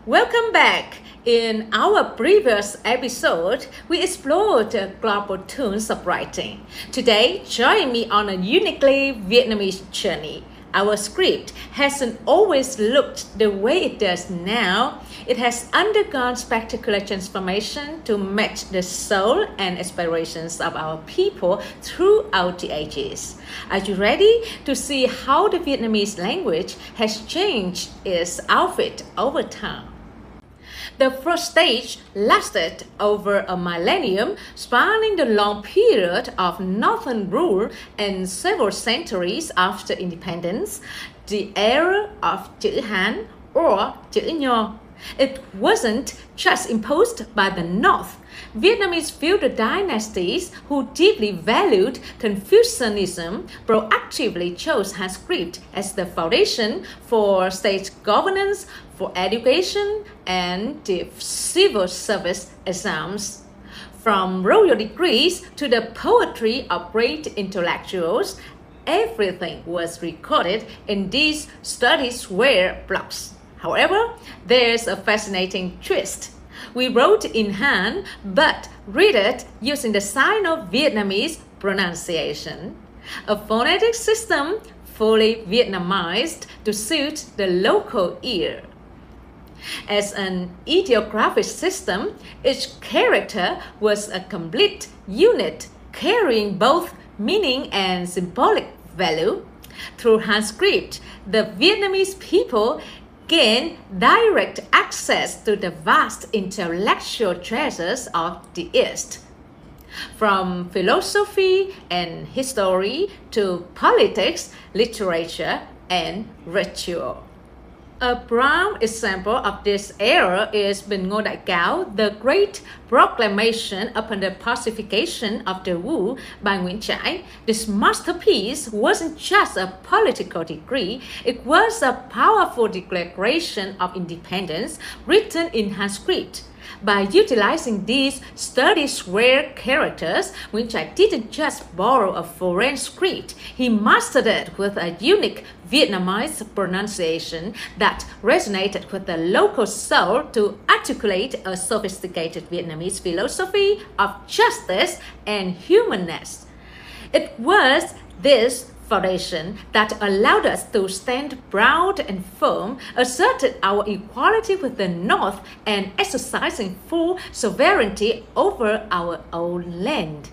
Welcome back. In our previous episode, we explored the global tunes of writing. Today, join me on a uniquely Vietnamese journey. Our script hasn't always looked the way it does now. It has undergone spectacular transformation to match the soul and aspirations of our people throughout the ages. Are you ready to see how the Vietnamese language has changed its outfit over time? The first stage lasted over a millennium, spanning the long period of Northern rule and several centuries after independence, the era of Chữ Hán or Chữ Nôm. It wasn't just imposed by the North. Vietnamese feudal dynasties who deeply valued Confucianism proactively chose Han script as the foundation for state governance, for education, and the civil service exams. From royal decrees to the poetry of great intellectuals, everything was recorded in these study square blocks. However, there's a fascinating twist. We wrote in Han, but read it using the Sino-Vietnamese pronunciation, a phonetic system fully Vietnamized to suit the local ear. As an ideographic system, each character was a complete unit carrying both meaning and symbolic value. Through Han script, the Vietnamese people gain direct access to the vast intellectual treasures of the East. From philosophy and history to politics, literature, and ritual. A prime example of this era is Bình Ngô Đại Cáo, the great proclamation upon the pacification of the Wu by Nguyễn Trãi. This masterpiece wasn't just a political decree, it was a powerful declaration of independence written in Han script. By utilizing these study square characters, Nguyễn Trãi didn't just borrow a foreign script, he mastered it with a unique Vietnamese pronunciation that resonated with the local soul to articulate a sophisticated Vietnamese philosophy of justice and humanness. It was this foundation that allowed us to stand proud and firm, asserted our equality with the North, and exercising full sovereignty over our own land.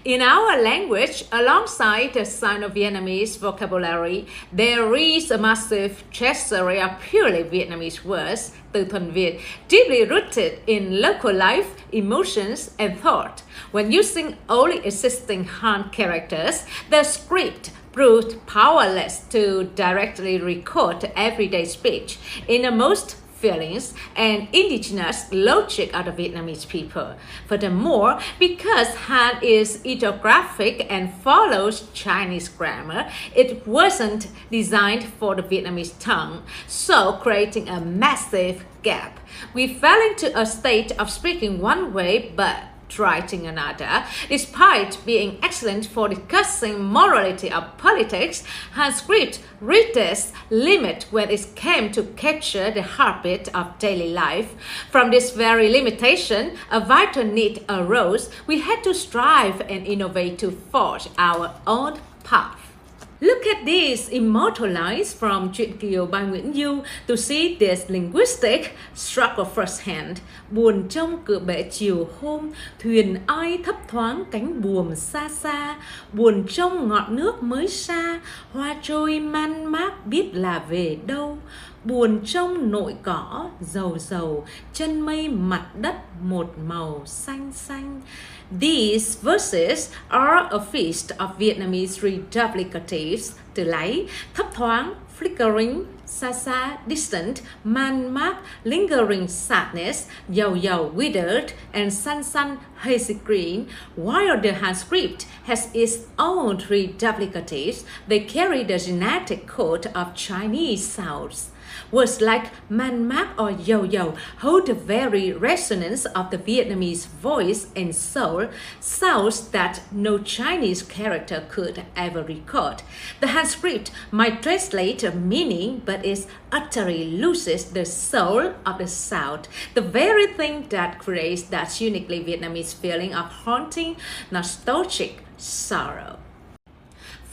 In our language, alongside the Sino-Vietnamese vocabulary, there is a massive treasury of purely Vietnamese words, từ thuần Việt, deeply rooted in local life, emotions, and thought. When using only existing Han characters, the script proved powerless to directly record everyday speech in the most feelings and indigenous logic of the Vietnamese people. Furthermore, because Han is ideographic and follows Chinese grammar, it wasn't designed for the Vietnamese tongue, so creating a massive gap. We fell into a state of speaking one way but writing another. Despite being excellent for discussing morality of politics, Han script reached its limit when it came to capture the heartbeat of daily life. From this very limitation, a vital need arose. We had to strive and innovate to forge our own path. Look at these immortal lines from Truyện Kiều by Nguyễn Du to see this linguistic struggle firsthand. Buồn trong cửa bể chiều hôm, thuyền ai thấp thoáng cánh buồm xa xa. Buồn trong ngọn nước mới xa, hoa trôi man mác biết là về đâu. Buồn trong nội cỏ dầu dầu, chân mây mặt đất một màu xanh xanh. These verses are a feast of Vietnamese reduplicatives, từ lấy, thấp thoáng, flickering, xa xa, distant, man mác, lingering sadness, dầu dầu, withered, and sun sun, hazy green. While the Han script has its own reduplicatives, they carry the genetic code of Chinese sounds. Words like man mác or yo-yo hold the very resonance of the Vietnamese voice and soul, sounds that no Chinese character could ever record. The Han script might translate a meaning, but it utterly loses the soul of the sound, the very thing that creates that uniquely Vietnamese feeling of haunting, nostalgic sorrow.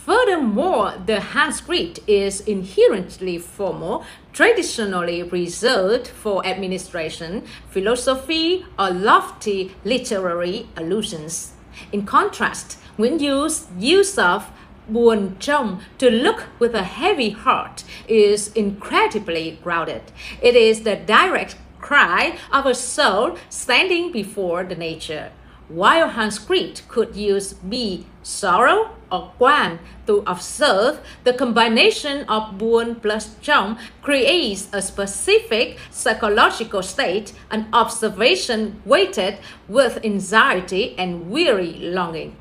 Furthermore, the Han script is inherently formal, traditionally reserved for administration, philosophy, or lofty literary allusions. In contrast, when use of buồn trong, to look with a heavy heart, is incredibly grounded. It is the direct cry of a soul standing before the nature. While Han script could use be, sorrow, or quan to observe, the combination of buồn plus trong creates a specific psychological state, an observation weighted with anxiety and weary longing.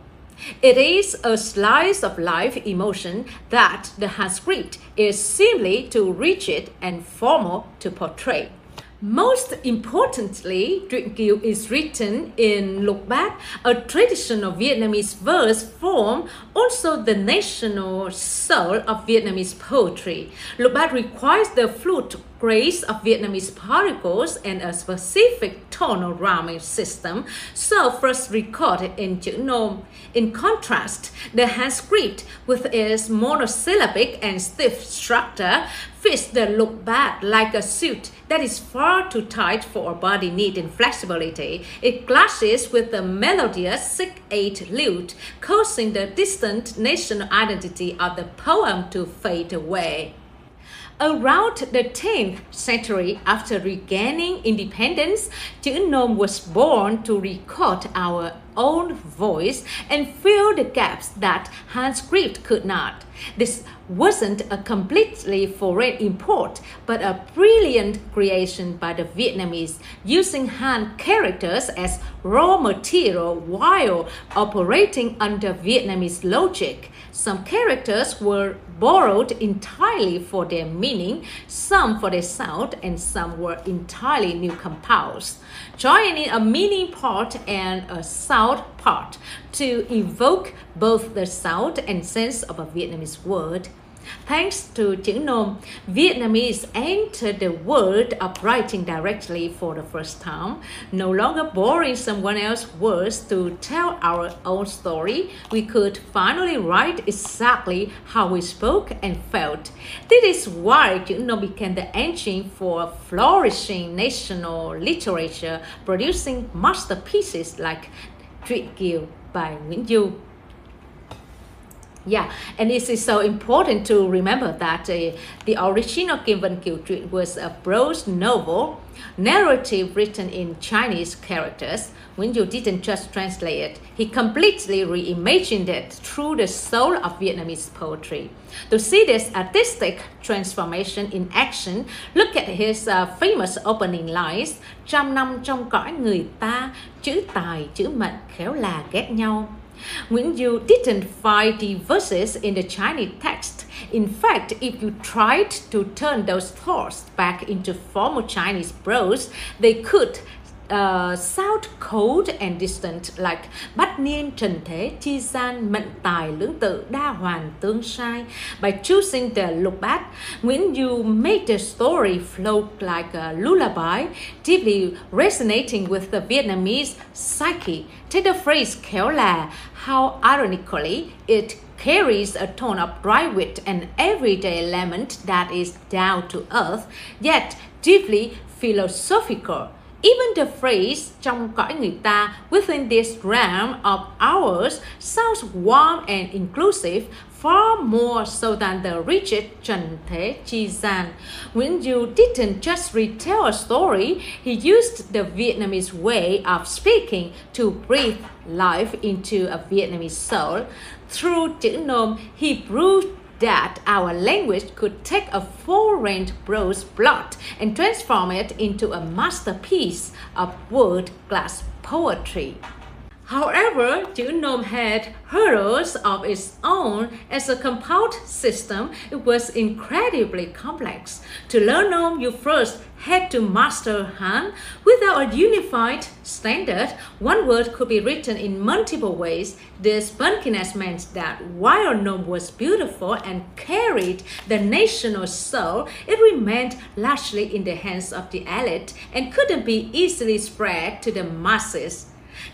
It is a slice of life emotion that the Han script is simply too rigid and formal to portray. Most importantly, truyện kiều is written in lục bát, a traditional Vietnamese verse form, also the national soul of Vietnamese poetry. Lục bát requires the flute grace of Vietnamese particles and a specific tonal rhyming system, so first recorded in Chữ Nôm. In contrast, the Han script, with its monosyllabic and stiff structure, fits the lục bát like a suit that is far too tight for a body needing flexibility. It clashes with the melodious 6/8 lute, causing the distant national identity of the poem to fade away. Around the 10th century, after regaining independence, Chữ Nôm was born to record our own voice and fill the gaps that Han script could not. This wasn't a completely foreign import, but a brilliant creation by the Vietnamese, using Han characters as raw material while operating under Vietnamese logic. Some characters were borrowed entirely for their meaning, some for their sound, and some were entirely new compounds, joining a meaning part and a sound part to evoke both the sound and sense of a Vietnamese word. Thanks to Chữ Nôm, Vietnamese entered the world of writing directly for the first time, no longer borrowing someone else's words to tell our own story. We could finally write exactly how we spoke and felt. This is why Chữ Nôm became the engine for flourishing national literature, producing masterpieces like Truyện Kiều by Nguyễn Du. Yeah, and it is so important to remember that the original Kim Vân Kiều truyện was a prose novel, narrative written in Chinese characters. When you didn't just translate it, he completely reimagined it through the soul of Vietnamese poetry. To see this artistic transformation in action, look at his famous opening lines: trăm năm trong cõi người ta, chữ tài, chữ mệnh khéo là ghét nhau. When you didn't find the verses in the Chinese text, in fact, if you tried to turn those thoughts back into formal Chinese prose, they could sound cold and distant, like bách niên trần thế chi gian, mệnh tài lưỡng tự đa hoàn tương sai. By choosing the lục bát, when you make the story flow like a lullaby, deeply resonating with the Vietnamese psyche. Take the phrase khéo là, how ironically it carries a tone of dry wit and everyday lament that is down to earth, yet deeply philosophical. Even the phrase trong cõi người ta within this realm of ours sounds warm and inclusive, far more so than the rigid trần thế chi gian. When you didn't just retell a story, he used the Vietnamese way of speaking to breathe life into a Vietnamese soul. Through Chữ Nôm, he proved that our language could take a foreign prose plot and transform it into a masterpiece of world-class poetry. However, Chữ Nôm had hurdles of its own. As a compound system, it was incredibly complex. To learn Nôm, you first had to master Han. Without a unified standard, one word could be written in multiple ways. This bunkiness meant that while Nôm was beautiful and carried the national soul, it remained largely in the hands of the elite and couldn't be easily spread to the masses.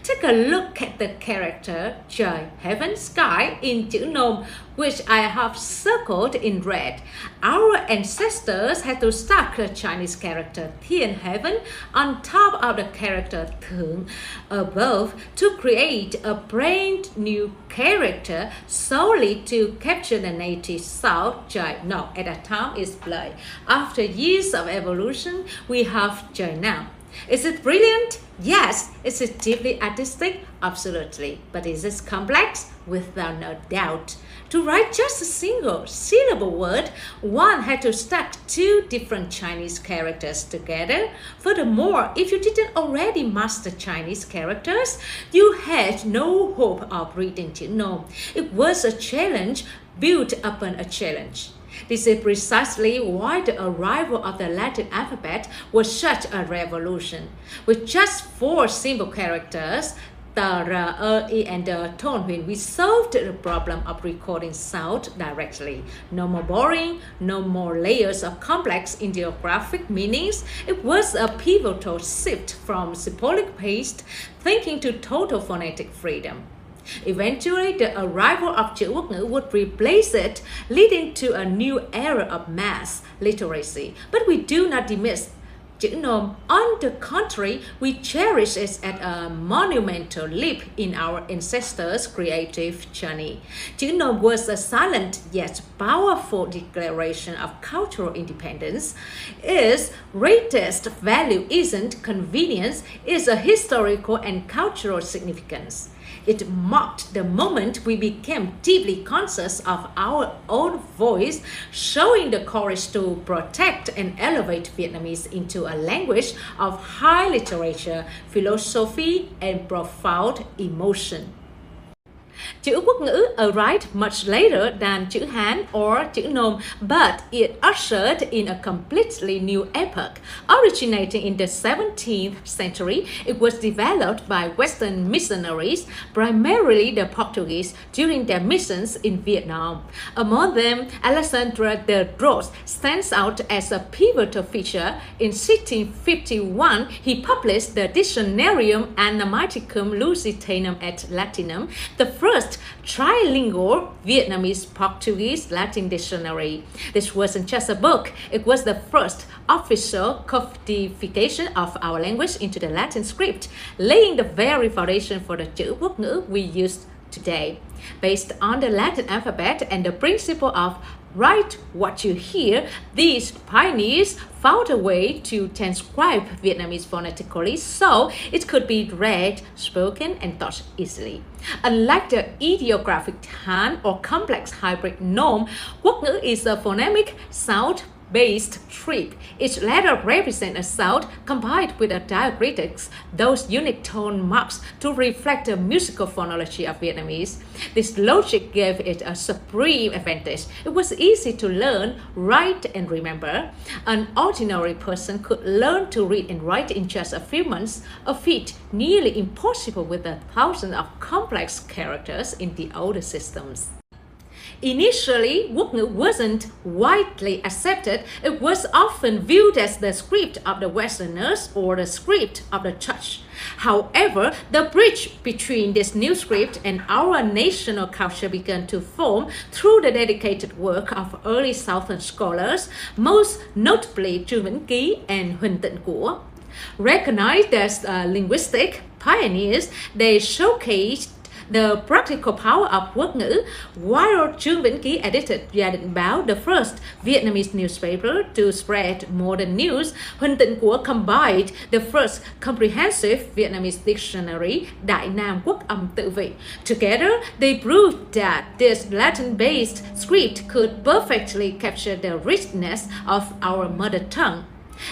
Take a look at the character trời, heaven, sky in Chữ Nôm, which I have circled in red. Our ancestors had to stack the Chinese character thiên, heaven, on top of the character thượng, above, to create a brand new character solely to capture the native sound trời. No, at that time it's blurred. After years of evolution, we have trời now. Is it brilliant? Yes. Is it deeply artistic? Absolutely. But is it complex? Without no doubt. To write just a single syllable word, one had to stack two different Chinese characters together. Furthermore, if you didn't already master Chinese characters, you had no hope of reading Chữ Nôm. It was a challenge built upon a challenge. This is precisely why the arrival of the Latin alphabet was such a revolution. With just 4 simple characters, the, e, and the tone, when we solved the problem of recording sound directly. No more boring, no more layers of complex ideographic meanings. It was a pivotal shift from symbolic-based thinking to total phonetic freedom. Eventually, the arrival of chữ quốc ngữ would replace it, leading to a new era of mass literacy. But we do not dismiss Chữ Nôm. On the contrary, we cherish it as a monumental leap in our ancestors' creative journey. Chữ Nôm was a silent yet powerful declaration of cultural independence. Its greatest value isn't convenience, it's a historical and cultural significance. It marked the moment we became deeply conscious of our own voice, showing the courage to protect and elevate Vietnamese into a language of high literature, philosophy, and profound emotion. Chữ quốc ngữ arrived much later than chữ Hán or chữ Nôm, but it ushered in a completely new epoch. Originating in the 17th century, it was developed by Western missionaries, primarily the Portuguese, during their missions in Vietnam. Among them, Alexandre de Groot stands out as a pivotal feature. In 1651, he published the Dictionarium Anameticum Lusitanum et Latinum, the first trilingual Vietnamese-Portuguese Latin dictionary. This wasn't just a book, it was the first official codification of our language into the Latin script, laying the very foundation for the chữ quốc ngữ we use today. Based on the Latin alphabet and the principle of write what you hear, these pioneers found a way to transcribe Vietnamese phonetically so it could be read, spoken, and taught easily. Unlike the ideographic Han or complex hybrid Nôm, quốc ngữ is a phonemic sound-based trip. Each letter represents a sound combined with a diacritics, those unique tone marks to reflect the musical phonology of Vietnamese. This logic gave it a supreme advantage. It was easy to learn, write, and remember. An ordinary person could learn to read and write in just a few months, a feat nearly impossible with the thousands of complex characters in the older systems. Initially, quốc ngữ wasn't widely accepted. It was often viewed as the script of the Westerners or the script of the church. However, the bridge between this new script and our national culture began to form through the dedicated work of early Southern scholars, most notably Trương Vĩnh Ký and Huỳnh Tịnh Của. Recognized as linguistic pioneers, they showcased the practical power of quốc ngữ. While Trương Vĩnh Ký edited Gia Đình Báo, the first Vietnamese newspaper to spread modern news, Huỳnh Tịnh Của combined the first comprehensive Vietnamese dictionary, Đại Nam Quốc âm tự vị. Together, they proved that this Latin-based script could perfectly capture the richness of our mother tongue.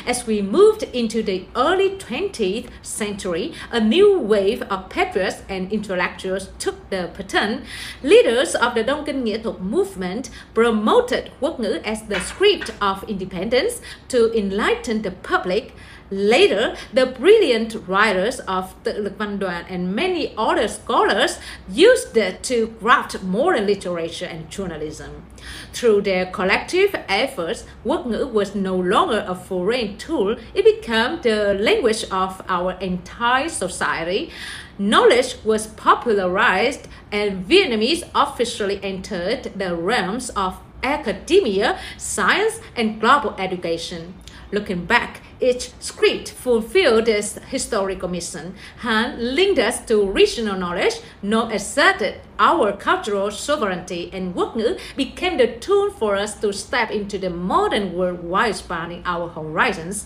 As we moved into the early 20th century, a new wave of patriots and intellectuals took the baton. Leaders of the Đông Kinh Nghĩa Thuật movement promoted quốc ngữ as the script of independence to enlighten the public. Later, the brilliant writers of Tự Lực Văn Đoàn and many other scholars used it to craft modern literature and journalism. Through their collective efforts, quốc ngữ was no longer a foreign tool, it became the language of our entire society. Knowledge was popularized and Vietnamese officially entered the realms of academia, science, and global education. Looking back, each script fulfilled its historical mission. Han linked us to regional knowledge, Nôm asserted our cultural sovereignty, and quốc ngữ became the tool for us to step into the modern world while expanding our horizons.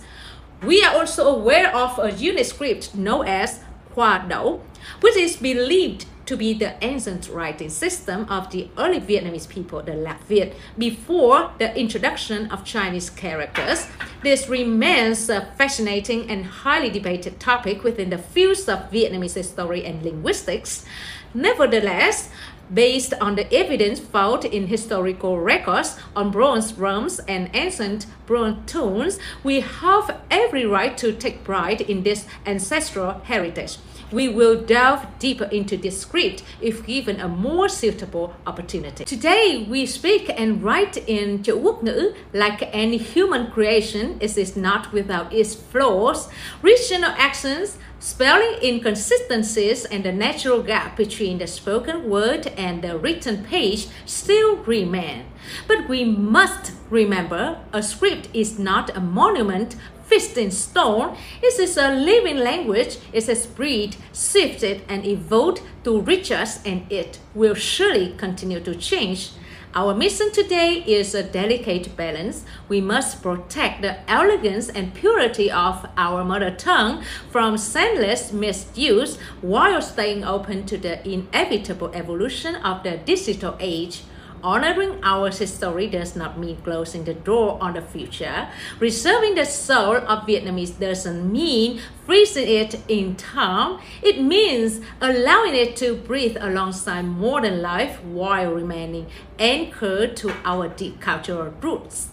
We are also aware of a unique script known as Hoa Đậu, which is believed to be the ancient writing system of the early Vietnamese people, the Lạc Việt, before the introduction of Chinese characters. This remains a fascinating and highly debated topic within the fields of Vietnamese history and linguistics. Nevertheless, based on the evidence found in historical records on bronze drums and ancient bronze tools, we have every right to take pride in this ancestral heritage. We will delve deeper into this script if given a more suitable opportunity. Today, we speak and write in chữ quốc ngữ. Like any human creation, it is not without its flaws. Regional accents, spelling inconsistencies, and the natural gap between the spoken word and the written page still remain. But we must remember, a script is not a monument fixed in stone. It is a living language. It is breathed, shifted, and evolved to reach us, and it will surely continue to change. Our mission today is a delicate balance. We must protect the elegance and purity of our mother tongue from senseless misuse while staying open to the inevitable evolution of the digital age. Honoring our history does not mean closing the door on the future. Preserving the soul of Vietnamese doesn't mean freezing it in time. It means allowing it to breathe alongside modern life while remaining anchored to our deep cultural roots.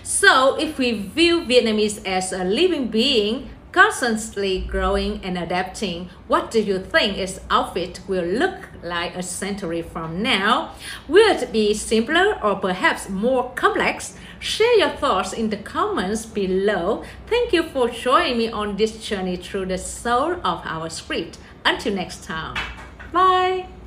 So, if we view Vietnamese as a living being, constantly growing and adapting, what do you think its outfit will look like a century from now? Will it be simpler or perhaps more complex? Share your thoughts in the comments below. Thank you for joining me on this journey through the soul of our script. Until next time, bye!